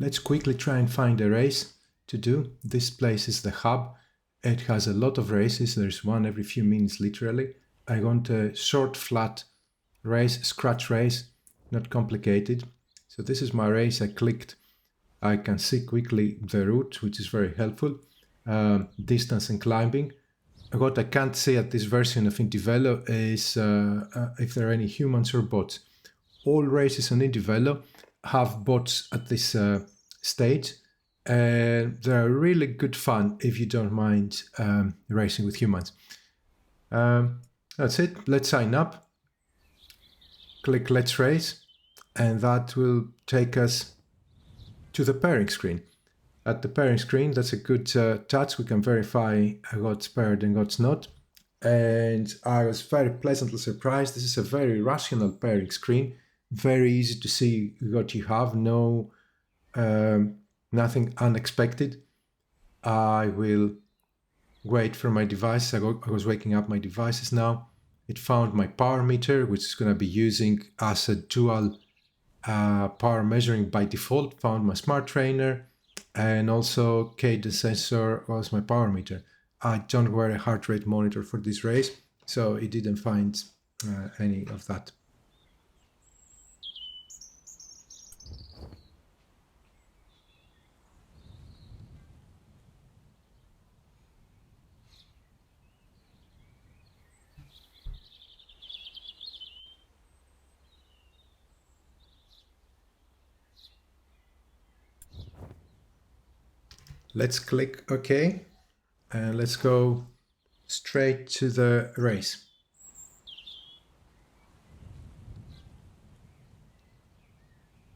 Let's quickly try and find a race to do. This place is the hub. It has a lot of races. There's one every few minutes, literally. I want a short, flat race, scratch race, not complicated. So this is my race. I clicked. I can see quickly the route, which is very helpful. Distance and climbing. What I can't see at this version of indieVelo is if there are any humans or bots. All races on indieVelo have bots at this stage, and they're really good fun if you don't mind racing with humans. That's it. Let's sign up. Click Let's Race, and that will take us to the pairing screen. At the pairing screen, that's a good touch. We can verify what's paired and what's not. And I was very pleasantly surprised. This is a very rational pairing screen. Very easy to see what you have. No, nothing unexpected. I will wait for my device. I was waking up my devices now. It found my power meter, which is going to be using as a dual power measuring by default. Found my smart trainer, and also cadence sensor was my power meter. I don't wear a heart rate monitor for this race, so it didn't find any of that. Let's click OK, and let's go straight to the race.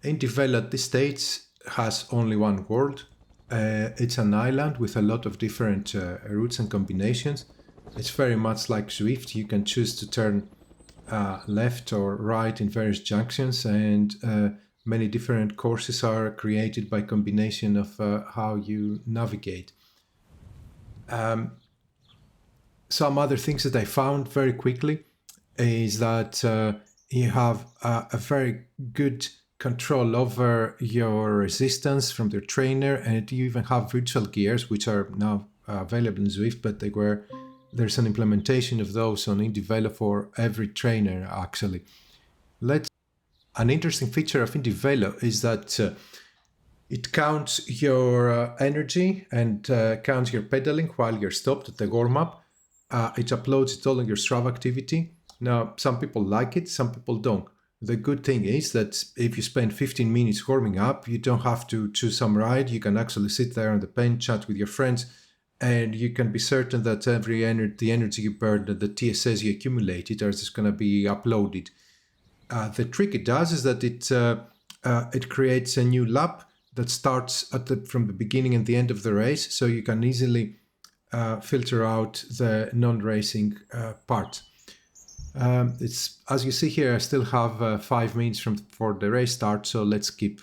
indieVelo at this stage has only one world. It's an island with a lot of different routes and combinations. It's very much like Zwift. You can choose to turn left or right in various junctions, and many different courses are created by combination of how you navigate. Some other things that I found very quickly is that you have a very good control over your resistance from your trainer, and you even have virtual gears, which are now available in Zwift, but there's an implementation of those on indieVelo for every trainer, actually. An interesting feature of indieVelo is that it counts your energy and counts your pedaling while you're stopped at the warmup. It uploads it all on your Strava activity. Now, some people like it, some people don't. The good thing is that if you spend 15 minutes warming up, you don't have to choose some ride. You can actually sit there on the bench, chat with your friends, and you can be certain that the energy you burned and the TSS you accumulated are just going to be uploaded. The trick it does is that it creates a new lap that starts from the beginning and the end of the race, so you can easily filter out the non-racing part. It's, as you see here, I still have 5 minutes for the race start, so let's skip.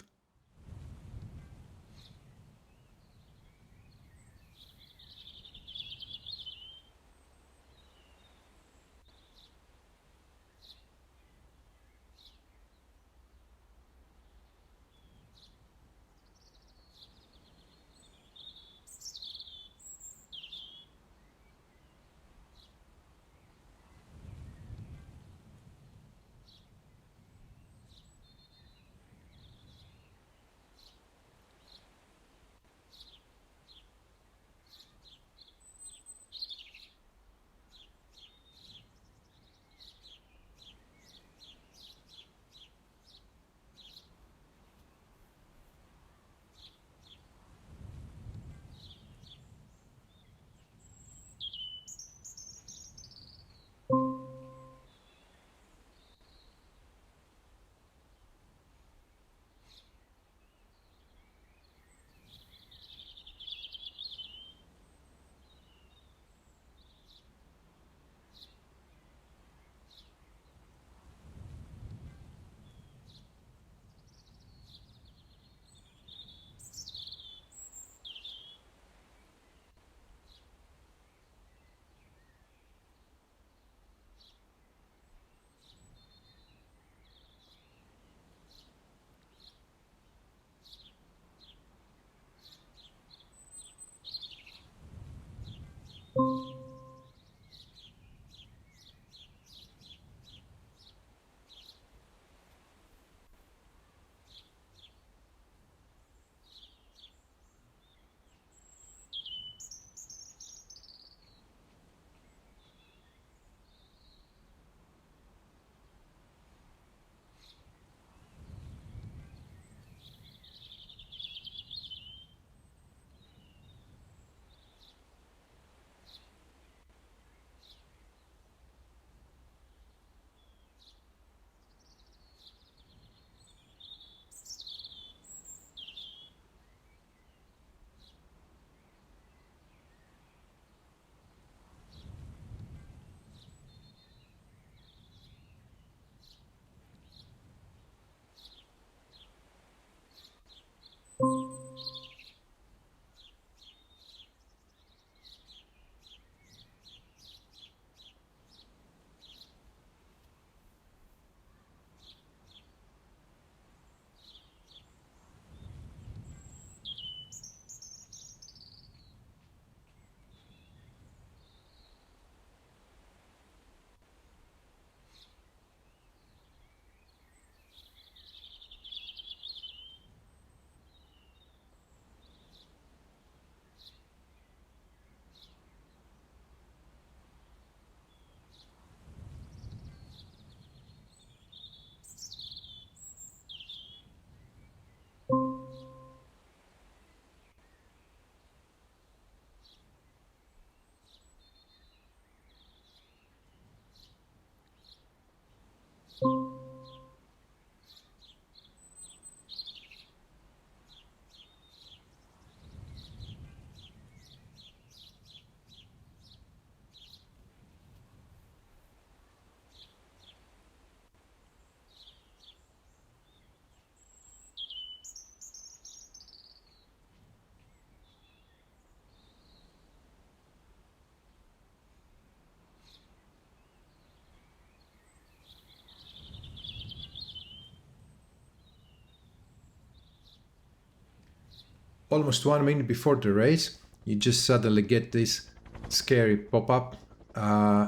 almost 1 minute before the race, you just suddenly get this scary pop-up,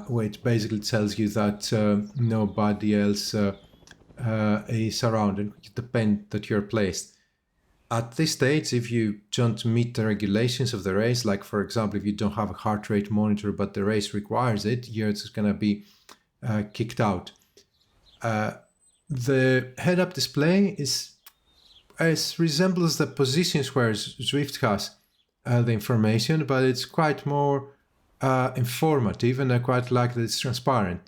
which basically tells you that nobody else is around, and it depends that you're placed. At this stage, if you don't meet the regulations of the race, like for example, if you don't have a heart rate monitor but the race requires it, you're just going to be kicked out. The head-up display resembles the positions where Zwift has the information, but it's quite more informative, and I quite like that it's transparent.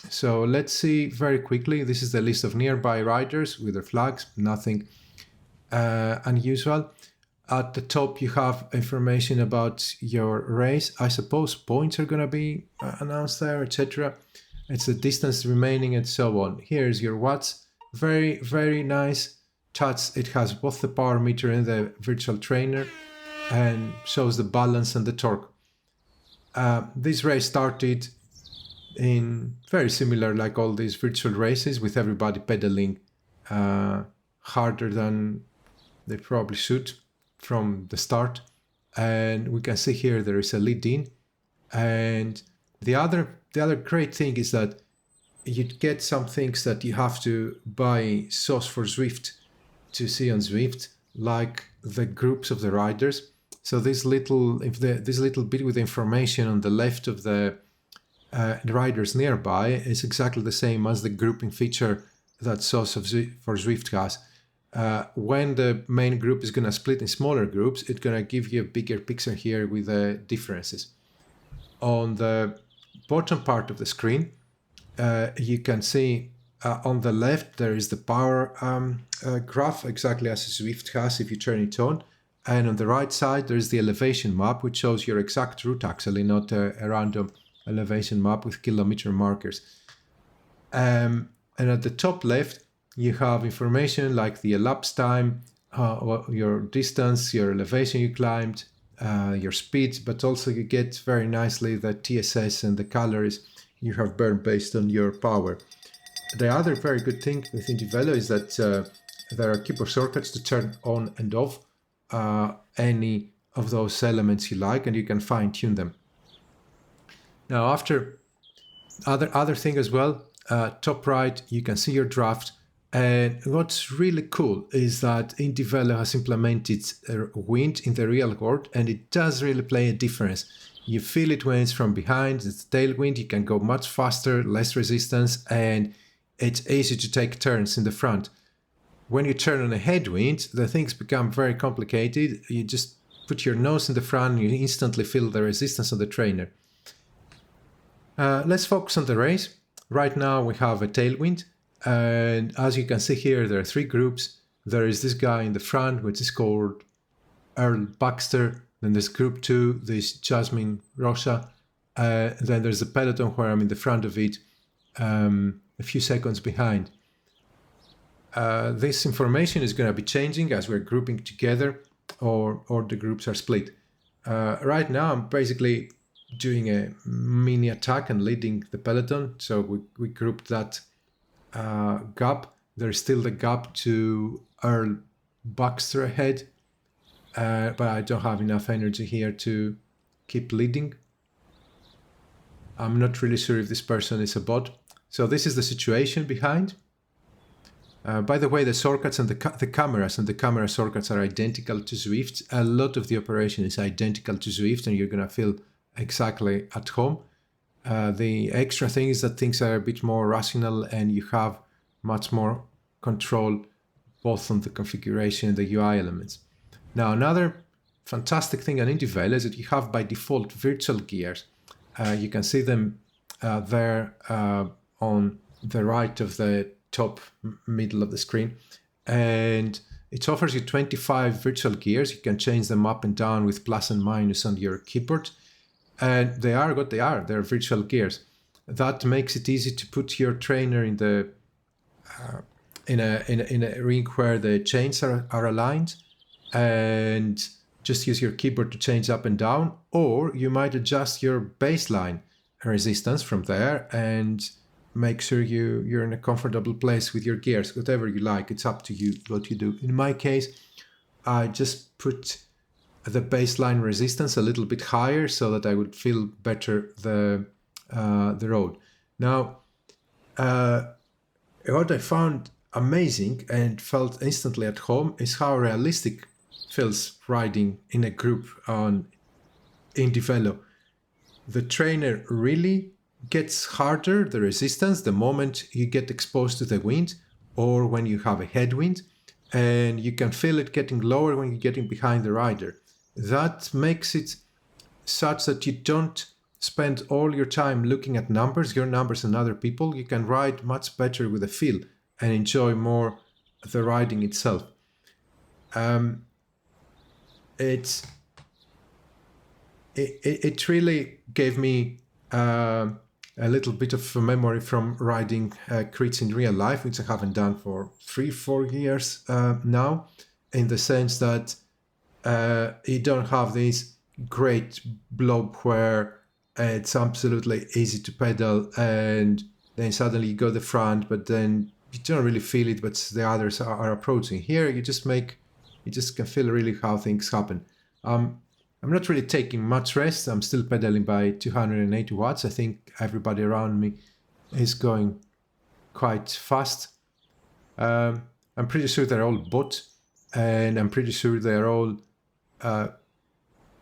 So let's see very quickly. This is the list of nearby riders with their flags, nothing unusual. At the top, you have information about your race. I suppose points are going to be announced there, etc. It's the distance remaining and so on. Here's your watts. Very, very nice touch. It has both the power meter and the virtual trainer and shows the balance and the torque. This race started in very similar, like all these virtual races, with everybody pedaling harder than they probably should from the start. And we can see here there is a lead in. And the other great thing is that you get some things that you have to buy sauce for Zwift to see on Zwift, like the groups of the riders. So this little bit with information on the left of the riders nearby is exactly the same as the grouping feature that sauce for Zwift has. When the main group is going to split in smaller groups, it's going to give you a bigger picture here with the differences. On the bottom part of the screen, you can see on the left there is the power graph, exactly as Zwift has if you turn it on. And on the right side, there's the elevation map, which shows your exact route, actually, not a random elevation map with kilometer markers. And at the top left, you have information like the elapsed time, your distance, your elevation you climbed, your speed, but also you get very nicely the TSS and the calories you have burned based on your power. The other very good thing with indieVelo is that there are keyboard shortcuts to turn on and off any of those elements you like, and you can fine-tune them. Now, after other thing as well, top right, you can see your draft. And what's really cool is that indieVelo has implemented wind in the real world, and it does really play a difference. You feel it when it's from behind, it's tailwind, you can go much faster, less resistance, and it's easy to take turns in the front. When you turn on a headwind, the things become very complicated. You just put your nose in the front and you instantly feel the resistance of the trainer. Let's focus on the race. Right now we have a tailwind, and as you can see here, there are 3 groups. There is this guy in the front, which is called Earl Baxter. Then there's group 2, this Jasmine Rocha. Then there's the peloton where I'm in the front of it, a few seconds behind. This information is going to be changing as we're grouping together or the groups are split. Right now, I'm basically doing a mini attack and leading the peloton. So we grouped that gap. There's still the gap to Earl Baxter ahead, but I don't have enough energy here to keep leading. I'm not really sure if this person is a bot. So this is the situation behind. By the way, the shortcuts and the cameras and the camera shortcuts are identical to Zwift. A lot of the operation is identical to Zwift, and you're going to feel exactly at home. The extra thing is that things are a bit more rational, and you have much more control both on the configuration and the UI elements. Now, another fantastic thing on indieVelo is that you have by default virtual gears. You can see them there on the right of the top middle of the screen, and it offers you 25 virtual gears. You can change them up and down with plus and minus on your keyboard, and they are what they are. They're virtual gears. That makes it easy to put your trainer in the in a ring where the chains are aligned, and just use your keyboard to change up and down, or you might adjust your baseline resistance from there and make sure you're in a comfortable place with your gears. Whatever you like, it's up to you what you do. In my case, I just put the baseline resistance a little bit higher so that I would feel better the road. Now, what I found amazing and felt instantly at home is how realistic feels riding in a group on indieVelo. The trainer really gets harder, the resistance, the moment you get exposed to the wind or when you have a headwind, and you can feel it getting lower when you're getting behind the rider. That makes it such that you don't spend all your time looking at numbers, your numbers and other people. You can ride much better with a feel and enjoy more the riding itself. It really gave me a little bit of a memory from riding crits in real life, which I haven't done for 3-4 years now, in the sense that you don't have this great blob where it's absolutely easy to pedal and then suddenly you go the front, but then you don't really feel it, but the others are approaching. Here you just can feel really how things happen. I'm not really taking much rest. I'm still pedaling by 280 watts. I think everybody around me is going quite fast. I'm pretty sure they're all bot, and I'm pretty sure they're all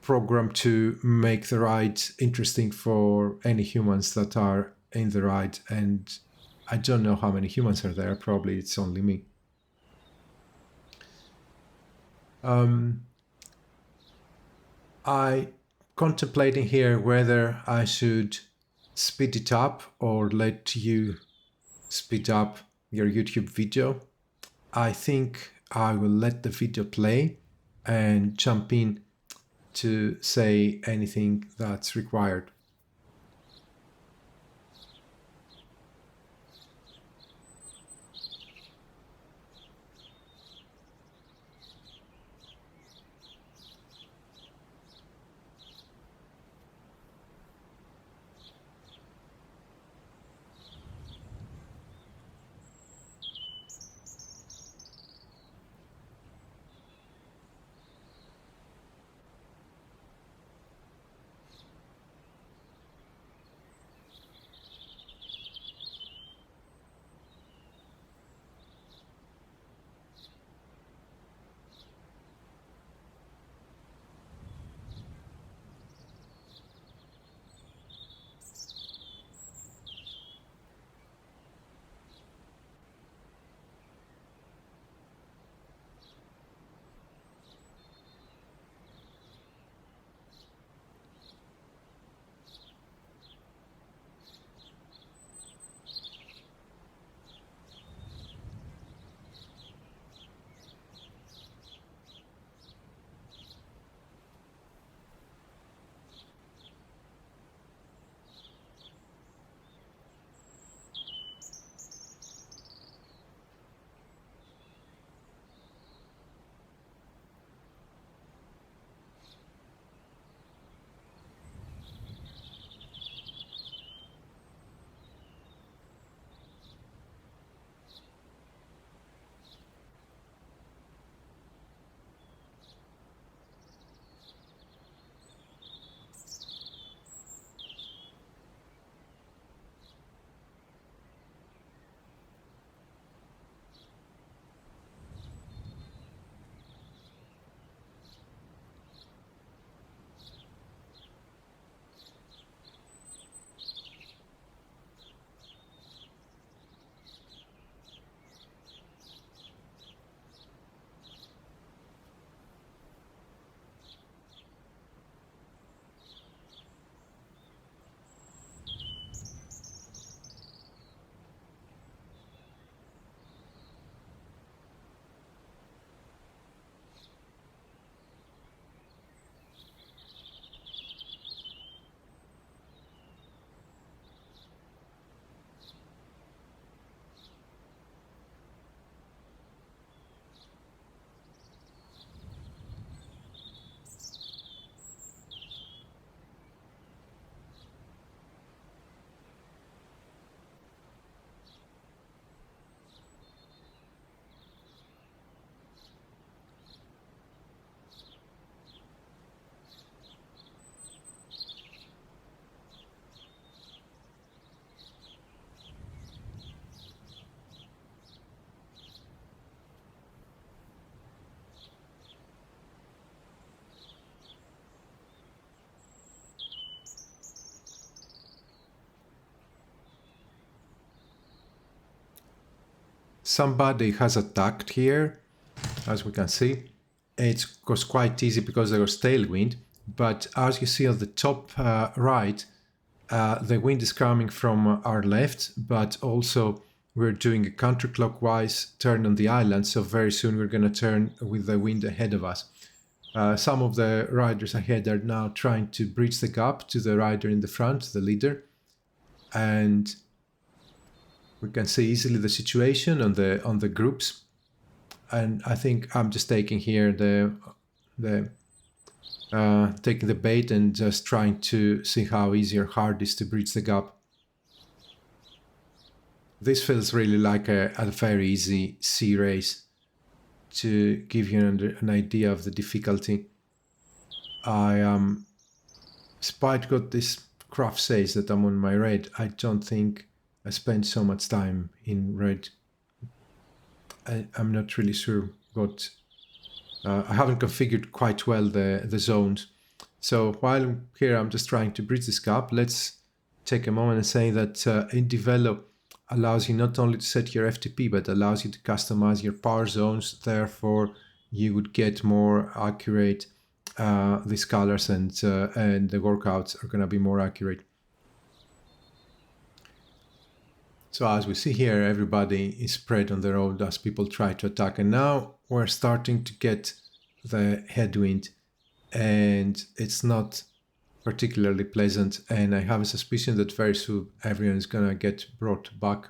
programmed to make the ride interesting for any humans that are in the ride. And I don't know how many humans are there. Probably it's only me. I contemplating here whether I should speed it up or let you speed up your YouTube video. I think I will let the video play and jump in to say anything that's required. somebody has attacked here, as we can see. It was quite easy because there was tailwind, but as you see on the top right, the wind is coming from our left, but also we're doing a counterclockwise turn on the island, so very soon we're going to turn with the wind ahead of us. Some of the riders ahead are now trying to bridge the gap to the rider in the front, the leader, and we can see easily the situation on the groups. And I think I'm just taking here taking the bait and just trying to see how easy or hard it is to bridge the gap. This feels really like a very easy sea race. To give you an idea of the difficulty, despite what this craft says that I'm on my red, I don't think I spent so much time in red. I'm not really sure what... I haven't configured quite well the zones. So while I'm here, I'm just trying to bridge this gap. Let's take a moment and say that indieVelo allows you not only to set your FTP, but allows you to customize your power zones. Therefore, you would get more accurate these colors, and the workouts are going to be more accurate. So as we see here, everybody is spread on the road as people try to attack. And now we're starting to get the headwind, and it's not particularly pleasant. And I have a suspicion that very soon everyone is going to get brought back.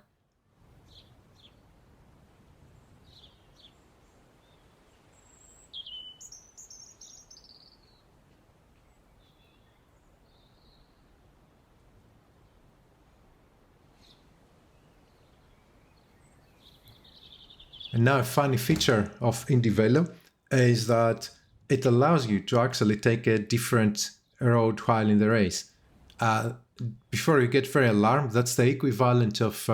And now a funny feature of indieVelo is that it allows you to actually take a different road while in the race. Before you get very alarmed, that's the equivalent of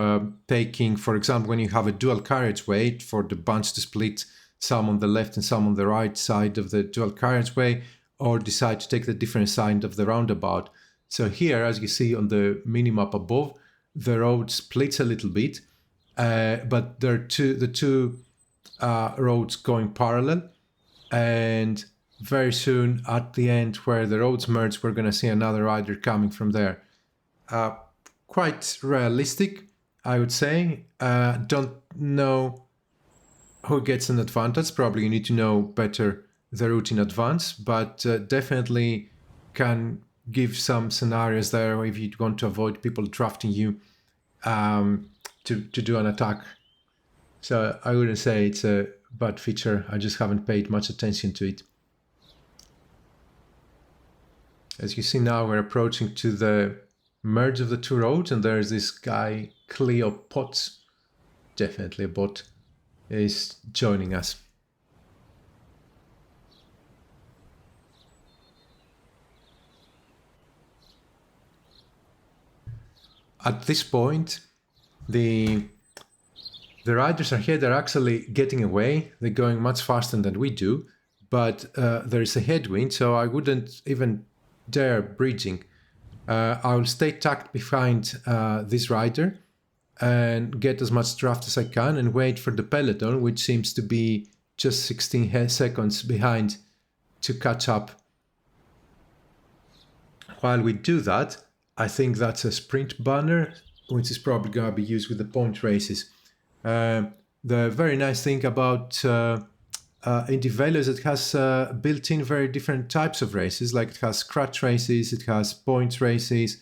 taking, for example, when you have a dual carriageway for the bunch to split, some on the left and some on the right side of the dual carriageway, or decide to take the different side of the roundabout. So here, as you see on the minimap above, the road splits a little bit, but there are the two roads going parallel, and very soon at the end where the roads merge, we're going to see another rider coming from there. Quite realistic, I would say. Don't know who gets an advantage. Probably you need to know better the route in advance, but definitely can give some scenarios there if you want to avoid people drafting you to do an attack. So I wouldn't say it's a bad feature. I just haven't paid much attention to it. As you see now, we're approaching to the merge of the two roads, and there's this guy, Cleo Potts, definitely a bot, is joining us. At this point, the riders are here, they're actually getting away. They're going much faster than we do, but there is a headwind, so I wouldn't even dare bridging. I will stay tucked behind this rider and get as much draft as I can and wait for the peloton, which seems to be just 16 seconds behind, to catch up. While we do that, I think that's a sprint banner, which is probably going to be used with the point races. The very nice thing about indieVelo is it has built-in very different types of races. Like it has scratch races, it has points races,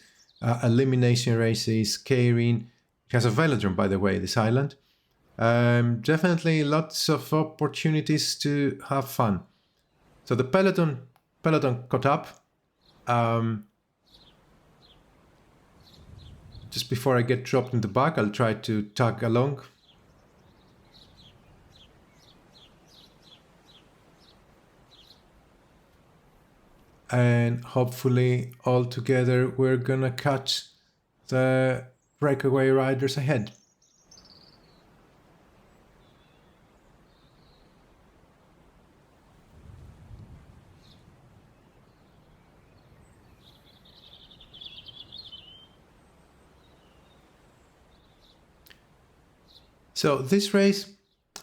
elimination races, K-ring. It has a velodrome, by the way, this island. Definitely lots of opportunities to have fun. So the peloton caught up. Just before I get dropped in the back, I'll try to tag along. And hopefully all together we're gonna catch the breakaway riders ahead. So this race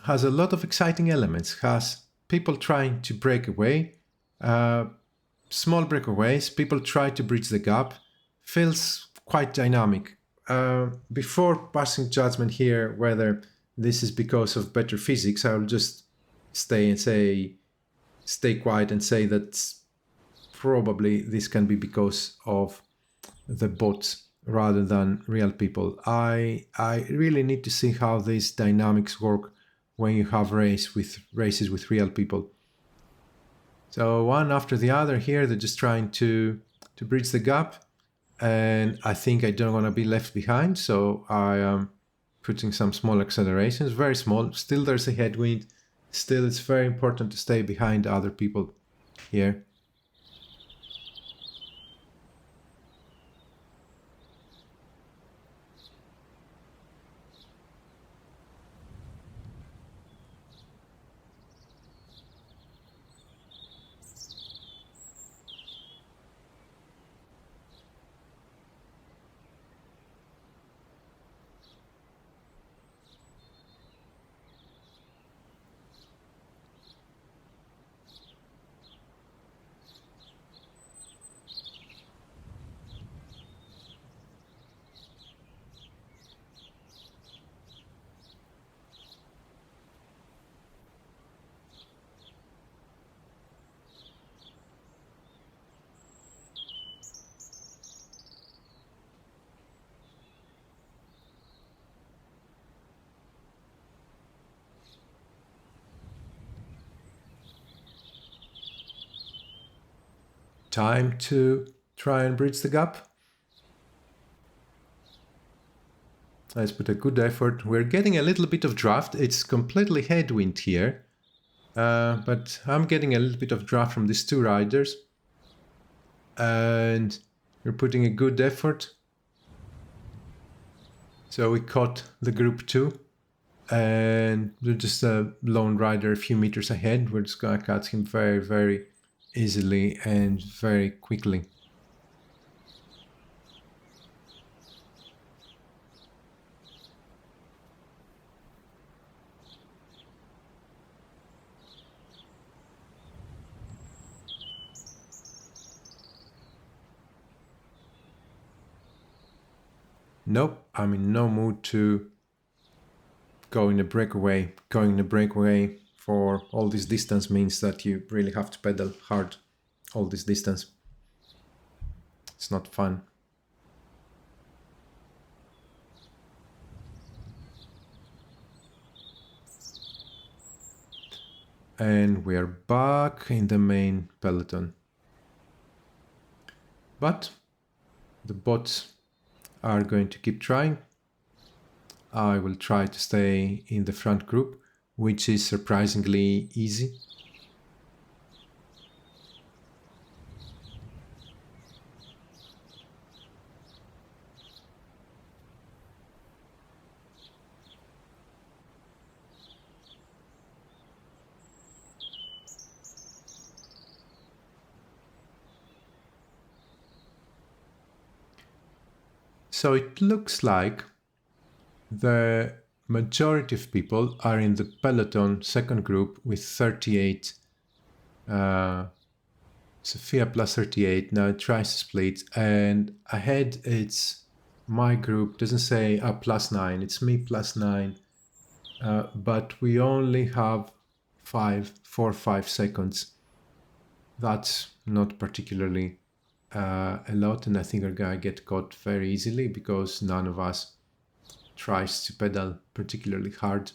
has a lot of exciting elements, has people trying to break away, small breakaways, people try to bridge the gap, feels quite dynamic. Before passing judgment here whether this is because of better physics, I will just stay quiet and say that probably this can be because of the bots rather than real people. I really need to see how these dynamics work when you have races with real people. So one after the other here, they're just trying to bridge the gap, and I think I don't want to be left behind, so I am putting some small accelerations, very small. Still there's a headwind. Still it's very important to stay behind other people here. Time to try and bridge the gap. Let's put a good effort. We're getting a little bit of draft. It's completely headwind here, but I'm getting a little bit of draft from these two riders, and we're putting a good effort. So we caught the group 2, and we're just a lone rider a few meters ahead. We're just gonna catch him very, very easily and very quickly. Nope, I'm in no mood to go in a breakaway. Going in a breakaway for all this distance means that you really have to pedal hard all this distance. It's not fun. And we are back in the main peloton. But the bots are going to keep trying. I will try to stay in the front group, which is surprisingly easy. So it looks like the majority of people are in the peloton second group with 38. Sophia plus 38. Now it tries to split, and ahead it's my group. Doesn't say plus 9. It's me plus 9. But we only have 4 or 5 seconds. That's not particularly a lot, and I think we're gonna get caught very easily because none of us tries to pedal particularly hard.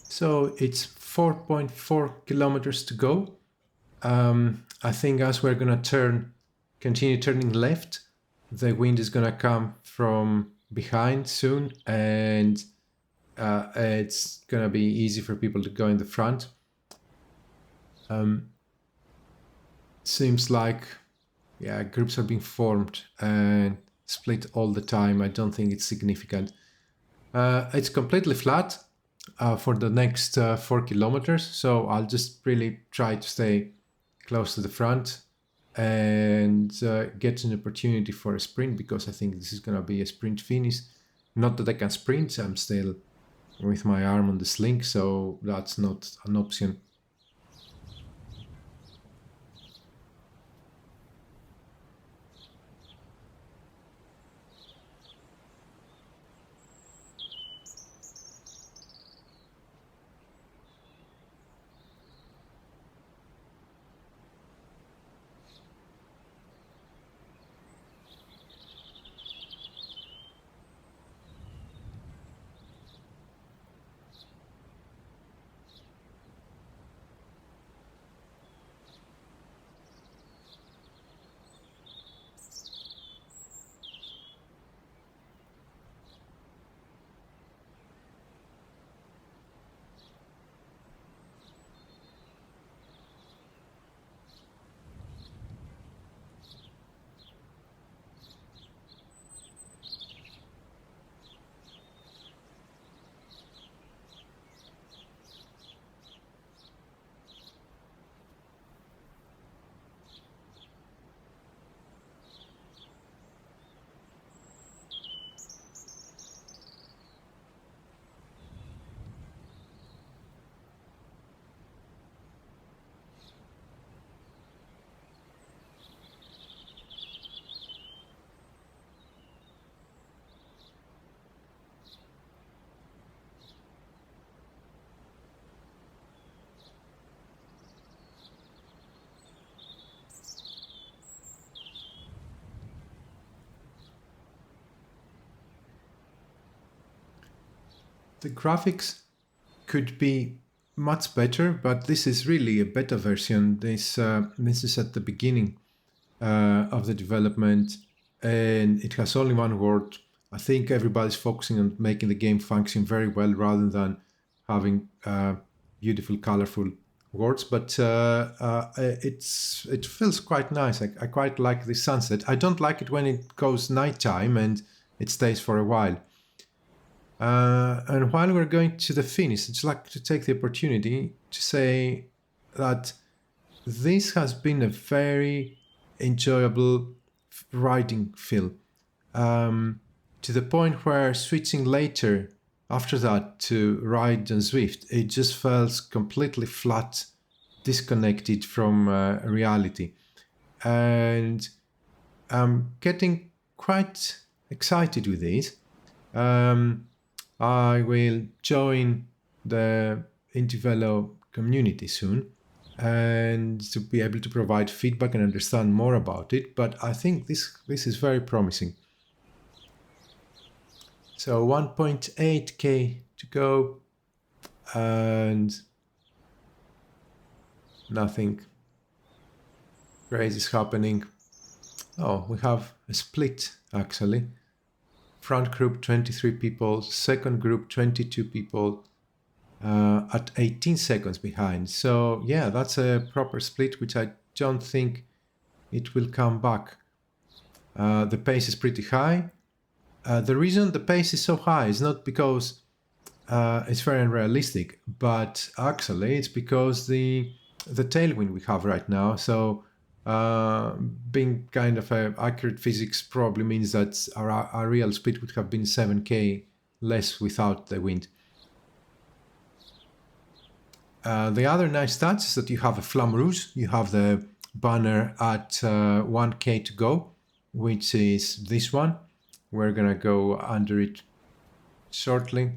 So it's 4.4 kilometers to go. I think as we're gonna continue turning left, the wind is gonna come from behind soon, and it's gonna be easy for people to go in the front. Seems like, yeah, groups are being formed and split all the time. I don't think it's significant. It's completely flat for the next 4 kilometers, so I'll just really try to stay close to the front and get an opportunity for a sprint, because I think this is going to be a sprint finish. Not that I can sprint, I'm still with my arm on the sling, so that's not an option. The graphics could be much better, but this is really a beta version. This is at the beginning of the development, and it has only one word. I think everybody's focusing on making the game function very well rather than having beautiful, colorful words. But it feels quite nice. I quite like the sunset. I don't like it when it goes nighttime and it stays for a while. And while we're going to the finish, I'd like to take the opportunity to say that this has been a very enjoyable riding feel, to the point where switching later after that to ride on Zwift, it just felt completely flat, disconnected from reality. And I'm getting quite excited with this. I will join the indieVelo community soon and to be able to provide feedback and understand more about it. But I think this is very promising. So 1.8k to go and nothing crazy is happening. Oh, we have a split actually. Front group 23 people, second group 22 people, at 18 seconds behind. So yeah, that's a proper split, which I don't think it will come back. The pace is pretty high. The reason the pace is so high is not because it's very unrealistic, but actually it's because the tailwind we have right now. So being kind of accurate physics probably means that our real speed would have been 7k less without the wind. The other nice stats is that you have a flamme rouge. You have the banner at 1k to go, which is this one. We're gonna go under it shortly.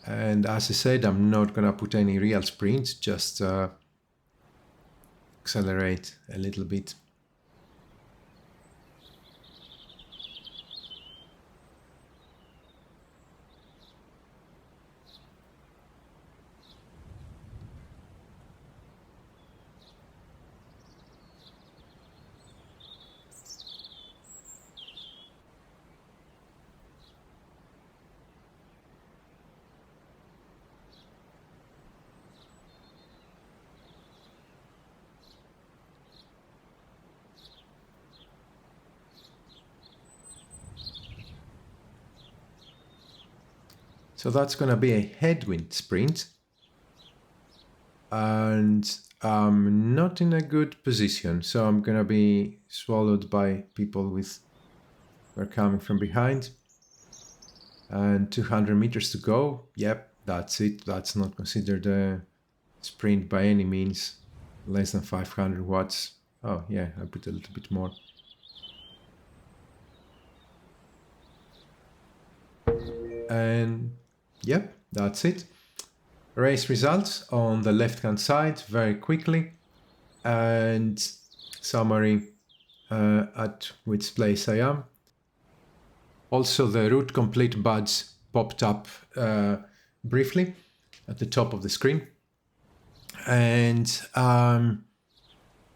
And as I said, I'm not gonna put any real sprints, just accelerate a little bit. So that's going to be a headwind sprint. And I'm not in a good position. So I'm going to be swallowed by people who are coming from behind. And 200 meters to go. Yep, that's it. That's not considered a sprint by any means. Less than 500 watts. Oh yeah, I put a little bit more. And yep, that's it. Race results on the left hand side very quickly, and summary at which place I am. Also the route complete badge popped up briefly at the top of the screen, and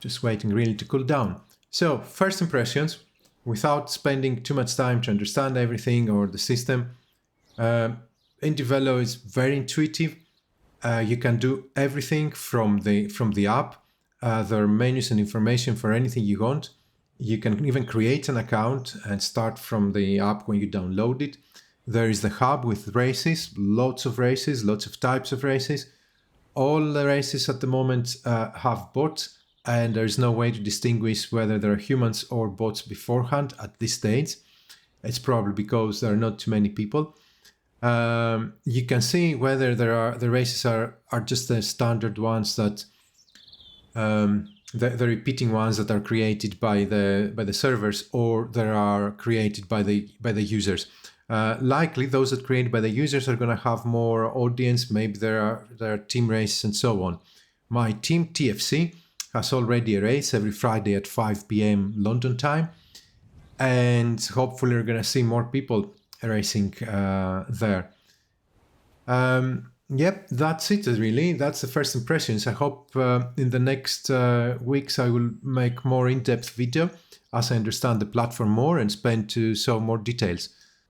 just waiting really to cool down. So first impressions, without spending too much time to understand everything or the system, indieVelo is very intuitive. You can do everything from the app. There are menus and information for anything you want. You can even create an account and start from the app when you download it. There is the hub with races, lots of types of races. All the races at the moment have bots, and there is no way to distinguish whether there are humans or bots beforehand at this stage. It's probably because there are not too many people. You can see whether the races are just the standard ones that the repeating ones that are created by the servers, or that are created by the users. Likely those that created by the users are going to have more audience. Maybe there are team races and so on. My team TFC has already a race every Friday at 5 p.m. London time, and hopefully we're going to see more people racing there. Yep, that's it really. That's the first impressions. I hope in the next weeks I will make more in-depth video as I understand the platform more and spend to show more details.